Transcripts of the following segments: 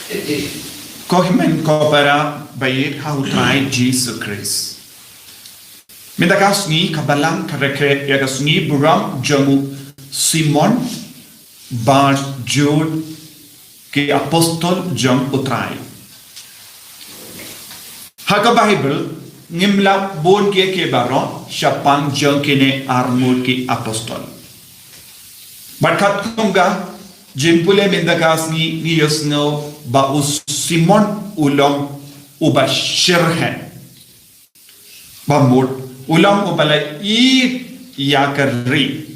Kohimen kopera bayit hautrai Jesus Christ. Mindakas ni kabalang kareke yagas ni buram jamu Simon bar Jude ke apostol jam utrai. Haka Bible ngimla bon ke baro syapang jang kene armur ki apostol. Barkat kunga jimpule mindakas ni yosno ba Simon ulam uba shirhen. Bamur ulam ubala yakari.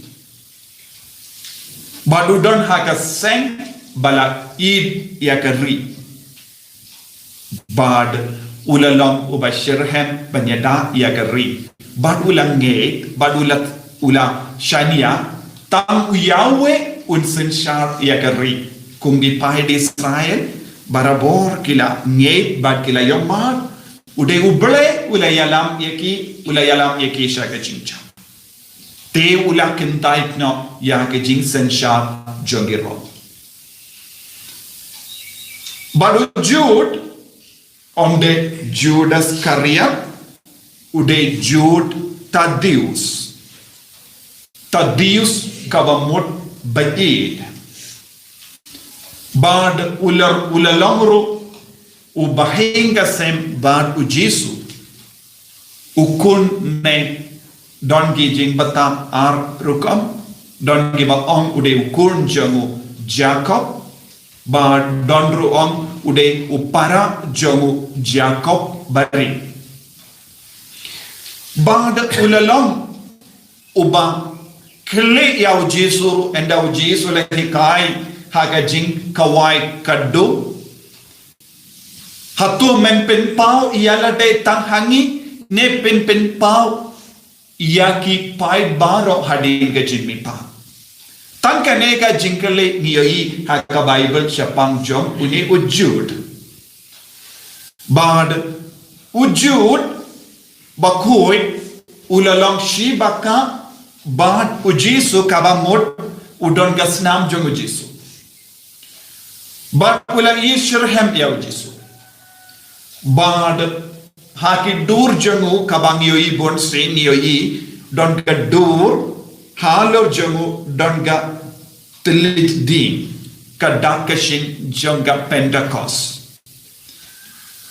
Badudon haka seng bala yakari. Bad ulalam uba shirhen banyada yakari. Bad ulang nge, bad ula shania tam uyawe unsen shar yakari. Kung dipahe di Israel barabor kila nge bad kila yomar ude uble ulayalam yaki shaka chincha te ula kintait no yake jinsen shar jongiro badu Jude onde Judas Kariat ude Jude Tadius kawamut bayid bad ulalangro ubahinga sem bad ujisu ukun ne don gijing batam ar rukam don giba ong ude ukun jamu Jacob bad don ruong ude upara jamu Jacob bari bad ulalang uba kle yaw jisu enda ujisu le kai haga jing kawai kaddo hatu men pen pau iala de tang hangi ne pen pau yaki pai baro hadin ga jimmi pa tan kane ga jingkale niyoi haga Bible syapang jom uni ujud bad ujud bakoi ulalong shi baka bad ujisu kabamot udon gasnam jong ujisu Bad ula Shirhem yaw jisu. Bad haki dur jangu kabang yoi bon strain yoi don ga dur halo jangu don ga tilit din kadakashin janga Pentecost.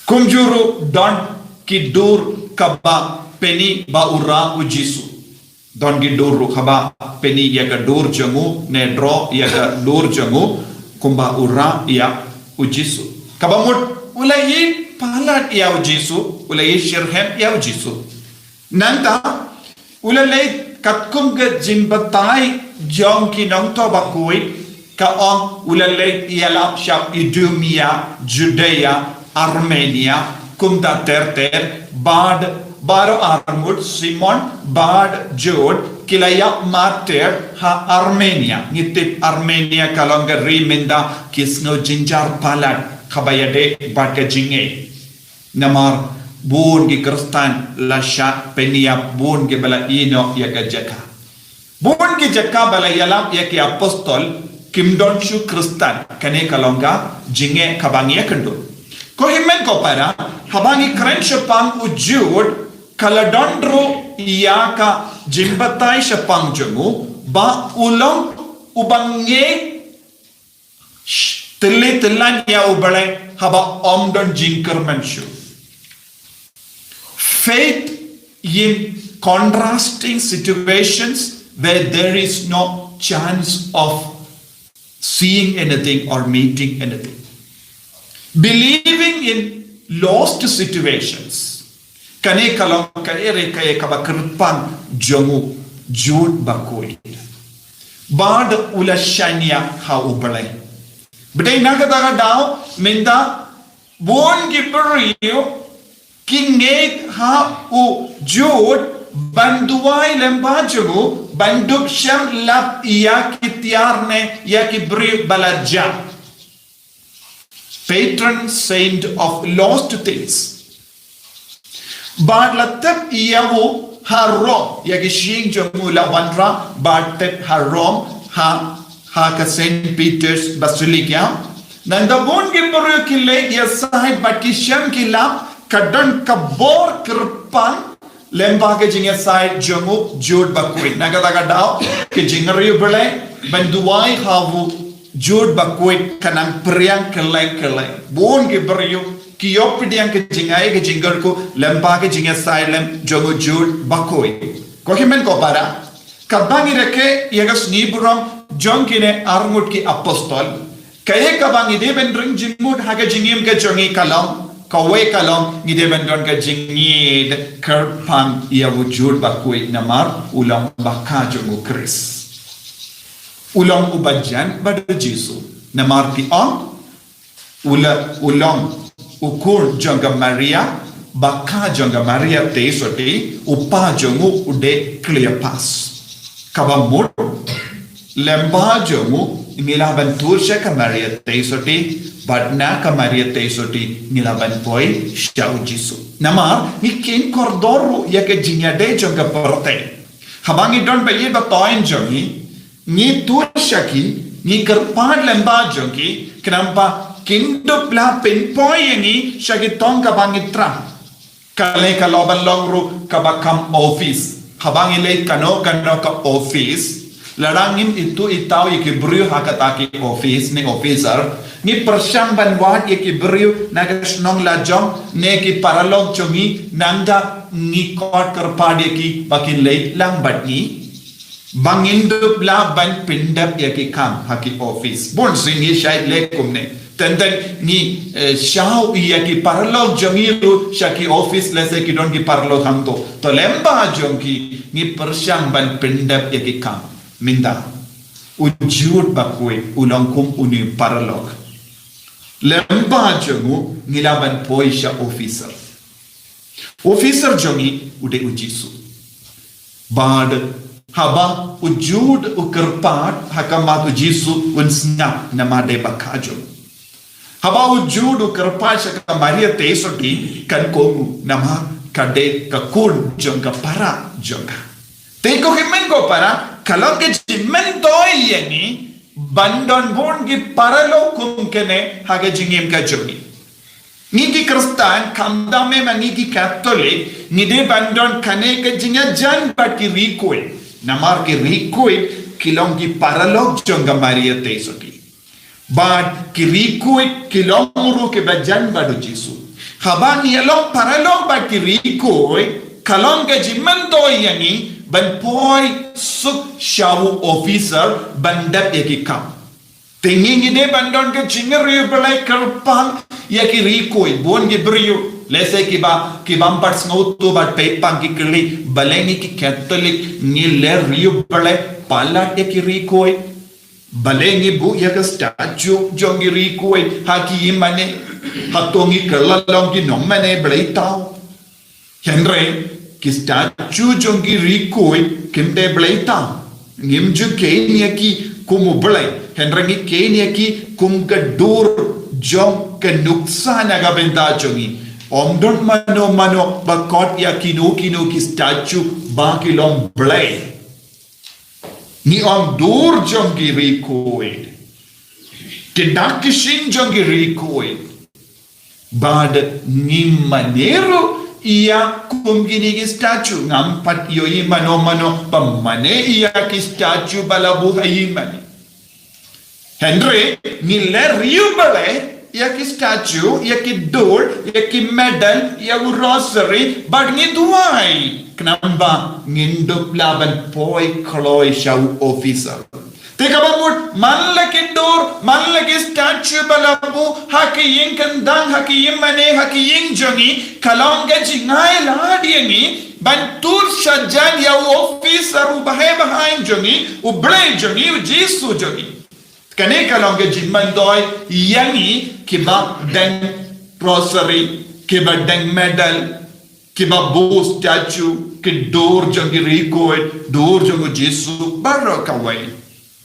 Kumjuru don ki dur kaba peni ba ura ujisu. Don ki dur kaba peni yaga dur jangu ne dro yaga dur jangu kumba ura ya ujisu kabamut ulai palat ya ujisu ulai Shirhem ya ujisu nanta ulai katkum ga jimbatai jong ki nong to bakui ka ong ulai yala shap Idumia Judea Armenia kumda ter baro armut Simon bad Jude kilaya martyr ha Armenia ngitip Armenia kalonga rimenda kisno jinjar palat khabayade badga jinge namar bun gi kristan lasha penia bun gi bala ino yaga jaka bun gi jaka bala yalam yaki apostol kimdon chu kristan kane kalonga jinge kabangi kendo ko himmen ko para habangi kren shapang ujud kaladondro iyaka jimbatai syapang jemu ba ulang ubange telan ya ubale haba omdon jingker menshu faith in contrasting situations where there is no chance of seeing anything or meeting anything believing in lost situations kane kalong kaere kaye kabakrpan jamu Jude bakoi bad ulashania ha ubale bidai nagadaga daw menda bon giberio kinge ha u Jude banduai lembajagu banduk syam lap iya kitiarne ya kibri balaja patron saint of lost things bad latap iyawo harom yagi shing jamula wanra bad tep harom ha ka Saint Peter's Basilica Nanda bon gimburu kile yasai but kishem kilap kadon kabor kirpan lemba ke jinge side jongu jod bakui nagadaga dao ke jingari bele banduai havu jod bakui kanang priang kelai bon gimburu kiyopidiang ke jingai ke jingarku lemba ke jinge side lem jongu jod bakui kohimen ko para kabangi reke yagas niburam jongkine arngut ki apostol kaya kabang ide bendring jingmut haga jingim ke jongi kalam kawai kalam ide bendron ke jingid kerpang ia wujud bakui namar ulang baka jongu Kris ulang ubajan pada Jesu namar pi on ulang ukur jonga Maria baka jonga Maria te sote upa jongu ude Cleopas kabang mur lemba jongu nilaban tulsha ka Maria teisoti badna ka Maria teisoti nilaban poi shau Jesu nama ni kin kordoru ya ke jinyade jonga porte habangi don baye ba toin jongi ni tulsha ki ni kerpad lemba jongi kenapa kindup la pen poi ni shagi tong ka bangitra kale ka loban longru ka bakam office habangi le kano ka office larangin itu itaw ikibrio hakataki office ni officer ni persyang banwat ikibrio nagasnong lajong ne ki paralog chongi nanda ni kot kerpade ki bakin late lang bat ni bangindup la ban pindap ki kam haki office bon singi shayad lekum ne tenden ni shau ki paralog jongi ru shaki office lese ki don ki paralog hamto to lemba jongi ni persyang ban pindap ki kam minda ujud bakwe ulangkum uni paralog lemba jongu nilaban poisha officer jongi ude ujisu bad haba ujud ukerpat hakamat ujisu unsnap namade bakajum haba ujud ukerpat shaka Maria tesoti kan komu nama kade kakun jonga para jonga teko himengo para kalau ke jimen toy yani bandon bon ki paralo kum kene haga jingim ka jogi ni ki kristan kamdame mangi ki catholic ni de bandon kane ke jinga jan pati rikoi namar ki rikoi kilong ki paralo jonga Maria tesoti bad ki rikoi kilong ru ke bajan badu Jesu habani along paralo ba ki rikoi kalong ke jimen toy yani ban poi suk shawu officer bandap yaki kam tingin ide bandon ke jingeri belai kerpang yaki rikoi bon gibriu lese ki bampat snautu bat pepang ki kli balengi ki catholic ni le riu belai palat yaki rikoi balengi bu yaka statue jongi rikoi haki imane hatongi kelalong ki nomane belai tau henry ki statue jongi rikoi kinde blaita ngimju kenia ki kumu blai henrangi kenia ki kumga dur jong ke nuksana ga benda jongi omdon mano bakot ya kino ki statue ba ki long blai ni om dur jongi rikoi kedak kishin jongi rikoi bad ni manero ia kumgini ki statue ngampat yoi mano pamane ia ki statue balabu hayimani Henry nile riu bale ia ki statue ia ki door ia ki medal ia rosary but ni duai kenapa nginduk laban poi kloi shau officer teka bamut manlaki door manlaki statue balabu haki yin kandang haki yin mane haki yin jongi kalonga jingai ladiyangi bantur shajan ya officer ubahe jongi ublay jongi Jesu jongi kane kalonga jinman doi yangi kiba deng rosary kiba deng medal kiba bo statue ki door jongi rikoi door jongi Jesu barakawai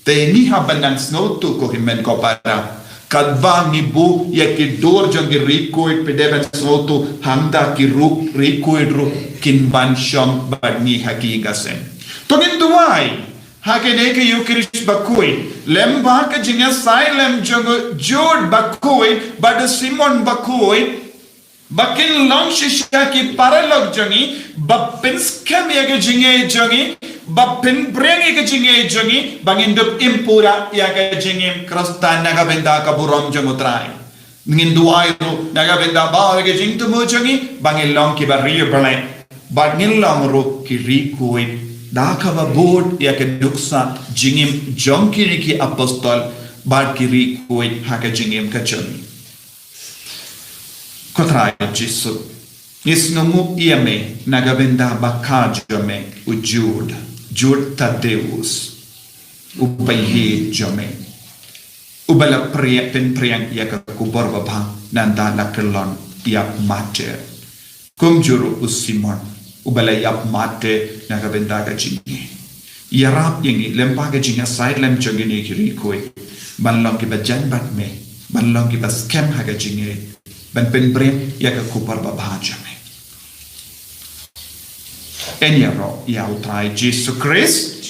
Teni habanang snow to ko himen ko para kadba ni bu ya ki dor jongi rikoi pedevan snow to handa ki ru rikoi ru kin ban shom badni hakika sen to gin duai Hakene ke Eucharist bakui. Lemba ke jinga silem jungo Jude bakui. Bada Simon bakui. Bakin long shisha ki paralog jangi. Bapin scam yaga jinge jangi. Bapin bring yaga jinge jangi. Banginduk impura yaga jingim. Krasta nagabenda kaburom jangutrai. Ninduairo nagabenda ba yaga jing tumu jangi. Bangin long ki barriyo balay. Bangin long ro ki rikuit. Dakava board ya ke duksa jingim jongkiri ki apostol bad kiri kuit haka jingim ka joni. Kotrai Jesu. Isnungu iame nagabenda bakajame ujud. Jud Tadeus. Ubayhi jame. Ubala priya pen priyang ya ka kubor babang nanda lakelon ya mate. Kumjuru usimon. Ubalay ap mate nagabenda ka jingi. Yarap yengi lempa ka jinga side lem jangini kiri koi. Banlong ki bajan bat me. Banlong ki bas kem haga jingi. Ban penbrem yaka kupar babaja me. Enyaro ya utrai Jesu Christ.